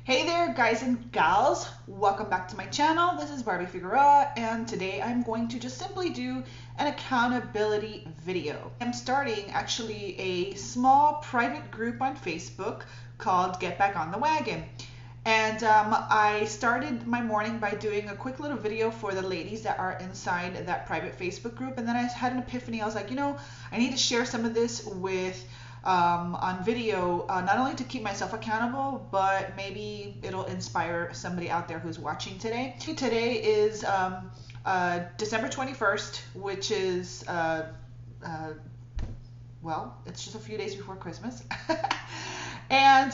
Hey there, guys and gals. Welcome back to my channel. This is Barbie Figueroa, and today I'm going to just simply do an accountability video. I'm starting actually a small private group on Facebook called Get Back on the Wagon. And I started my morning by doing a quick little video for the ladies that are inside that private Facebook group. And then I had an epiphany. I was like, I need to share some of this with on video, not only to keep myself accountable, but maybe it'll inspire somebody out there who's watching today. Today is December 21st, which is, well, it's just a few days before Christmas. And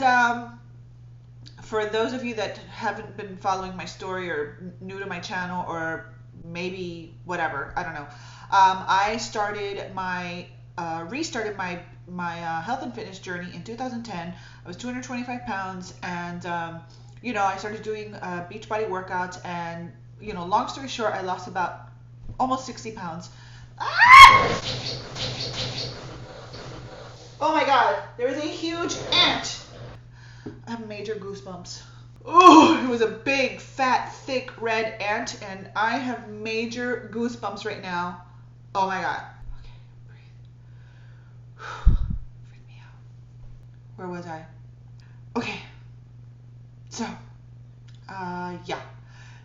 for those of you that haven't been following my story or new to my channel or maybe whatever, I don't know, I started restarted my health and fitness journey in 2010. I was 225 pounds, and I started doing Beachbody workouts, and long story short, I lost about almost 60 pounds. Ah! Oh my god, there was a huge ant. I have major goosebumps. Oh, it was a big, fat, thick, red ant, and I have major goosebumps right now. Oh my god. Freak me out. Where was I? Okay. So, yeah.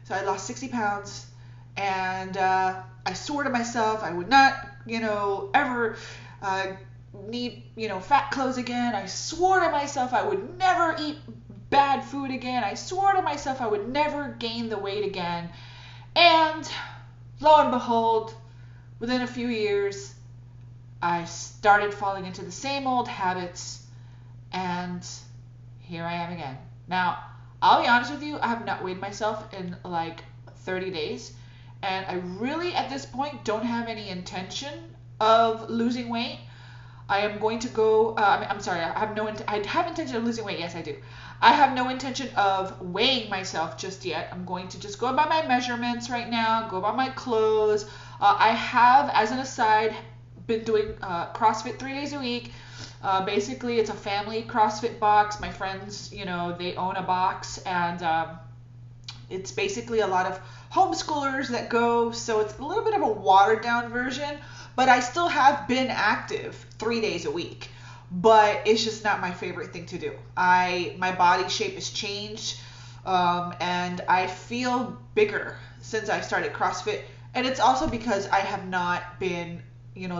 So I lost 60 pounds, and I swore to myself I would not, ever need, fat clothes again. I swore to myself I would never eat bad food again. I swore to myself I would never gain the weight again. And lo and behold, within a few years, I started falling into the same old habits, and here I am again. Now, I'll be honest with you, I have not weighed myself in like 30 days, and I really at this point don't have any intention of losing weight. I am going to go, I'm sorry, I have intention of losing weight, yes I do. I have no intention of weighing myself just yet. I'm going to just go by my measurements right now, go by my clothes. I have, as an aside, been doing CrossFit 3 days a week. Basically, it's a family CrossFit box. My friends, they own a box, and it's basically a lot of homeschoolers that go, so it's a little bit of a watered down version, but I still have been active 3 days a week, but it's just not my favorite thing to do. My body shape has changed, and I feel bigger since I started CrossFit, and it's also because I have not been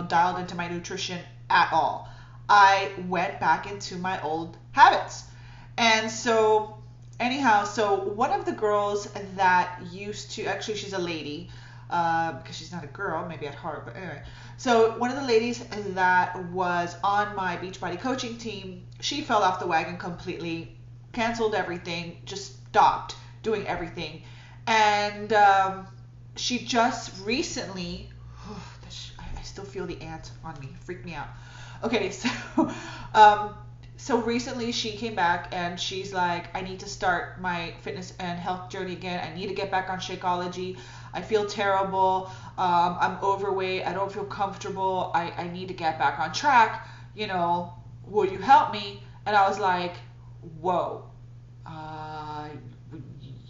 dialed into my nutrition at all. I went back into my old habits. And so anyhow, so one of the girls that used to, actually she's a lady, because she's not a girl, maybe at heart, but anyway. So one of the ladies that was on my Beachbody coaching team, she fell off the wagon completely, canceled everything, just stopped doing everything. And she just recently, I still feel the ant on me, freaked me out. Okay, so recently she came back and she's like, I need to start my fitness and health journey again. I need to get back on Shakeology. I feel terrible. I'm overweight. I don't feel comfortable. I need to get back on track. Will you help me? And I was like, whoa.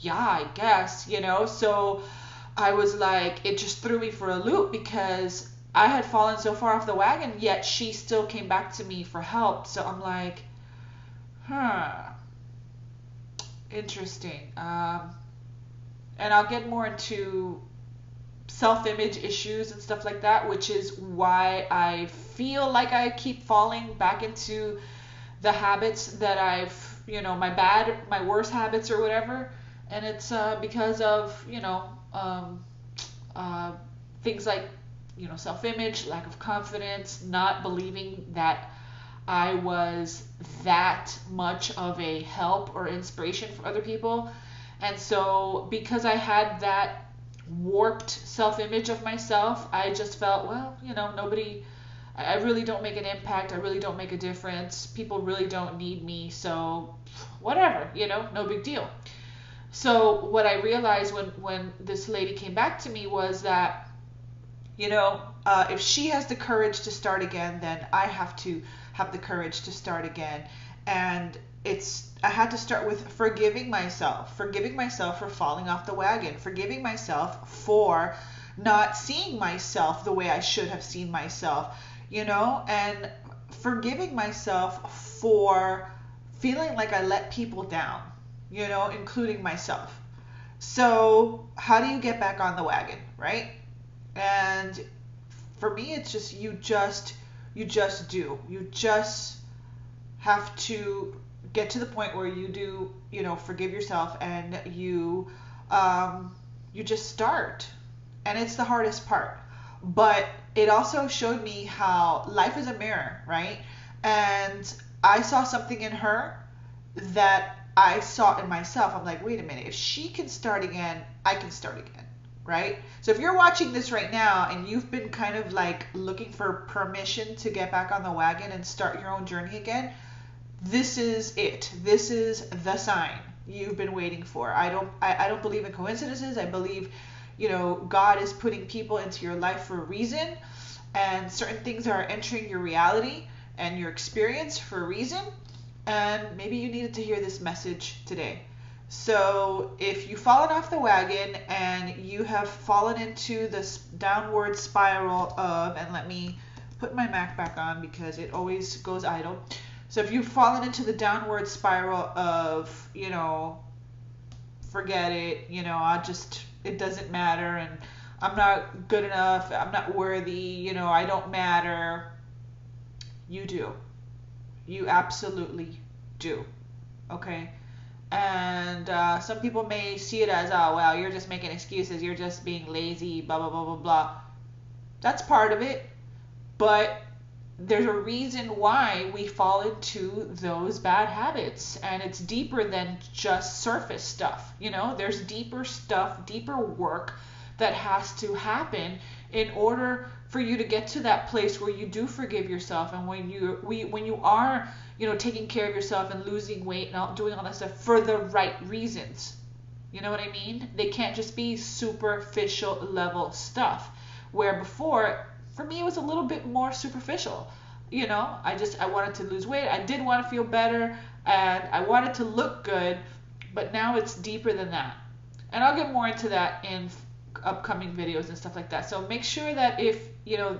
Yeah, I guess, So I was like, it just threw me for a loop because I had fallen so far off the wagon, yet she still came back to me for help. So I'm like, interesting. And I'll get more into self-image issues and stuff like that, which is why I feel like I keep falling back into the habits that I've, my worst habits or whatever. And it's because of, things like, self-image, lack of confidence, not believing that I was that much of a help or inspiration for other people. And so because I had that warped self-image of myself, I just felt, well, I really don't make an impact. I really don't make a difference. People really don't need me. So whatever, no big deal. So what I realized when this lady came back to me was that, if she has the courage to start again, then I have to have the courage to start again. And I had to start with forgiving myself for falling off the wagon, forgiving myself for not seeing myself the way I should have seen myself, and forgiving myself for feeling like I let people down, including myself. So how do you get back on the wagon, right? And for me, it's just you just do. You just have to get to the point where you do, forgive yourself, and you just start. And it's the hardest part. But it also showed me how life is a mirror, right? And I saw something in her that I saw in myself. I'm like, wait a minute, if she can start again, I can start again, right? So if you're watching this right now and you've been kind of like looking for permission to get back on the wagon and start your own journey again, this is it. This is the sign you've been waiting for. I don't believe in coincidences. I believe, God is putting people into your life for a reason, and certain things are entering your reality and your experience for a reason. And maybe you needed to hear this message today. So if you've fallen off the wagon and you have fallen into this downward spiral of, and let me put my Mac back on because it always goes idle. So if you've fallen into the downward spiral of, forget it, it doesn't matter, and I'm not good enough, I'm not worthy, I don't matter. You do. You absolutely do. Okay? And some people may see it as, oh, well, you're just making excuses, you're just being lazy, blah, blah, blah, blah, blah. That's part of it. But there's a reason why we fall into those bad habits, and it's deeper than just surface stuff. There's deeper stuff, deeper work that has to happen in order for you to get to that place where you do forgive yourself, and when you are taking care of yourself and losing weight and doing all that stuff for the right reasons. You know what I mean? They can't just be superficial level stuff, where before, for me, it was a little bit more superficial. I wanted to lose weight. I did want to feel better, and I wanted to look good, but now it's deeper than that. And I'll get more into that in upcoming videos and stuff like that. So make sure that if,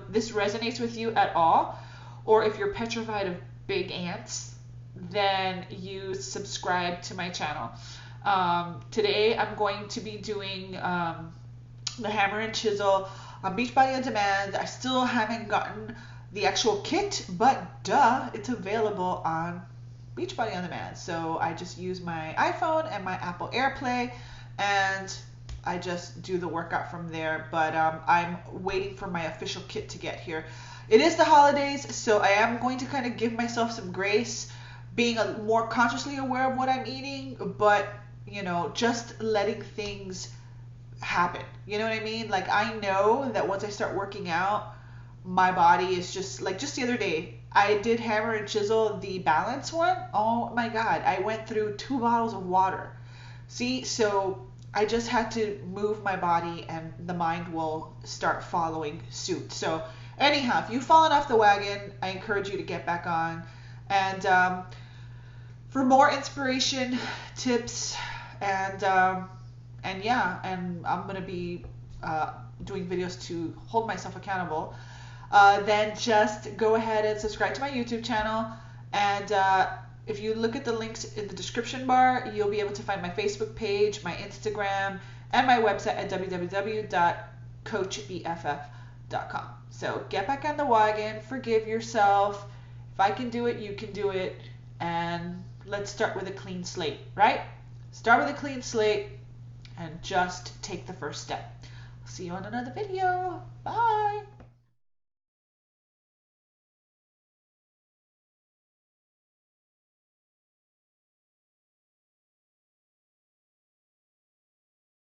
this resonates with you at all, or if you're petrified of big ants, then you subscribe to my channel. Today I'm going to be doing the hammer and chisel on Beachbody On Demand. I still haven't gotten the actual kit, but it's available on Beachbody On Demand. So I just use my iPhone and my Apple AirPlay, and I just do the workout from there. But I'm waiting for my official kit to get here. It is the holidays, so I am going to kind of give myself some grace, being more consciously aware of what I'm eating, but just letting things happen. You know what I mean? Like, I know that once I start working out, my body is just the other day, I did hammer and chisel the balance one. Oh my God, I went through 2 bottles of water. See, so I just had to move my body, and the mind will start following suit. So anyhow, if you've fallen off the wagon, I encourage you to get back on. And for more inspiration, tips, and I'm gonna be doing videos to hold myself accountable. Then just go ahead and subscribe to my YouTube channel. And if you look at the links in the description bar, you'll be able to find my Facebook page, my Instagram, and my website at www.coachbff.com. So get back on the wagon, forgive yourself. If I can do it, you can do it. And let's start with a clean slate, right? Start with a clean slate and just take the first step. See you on another video. Bye.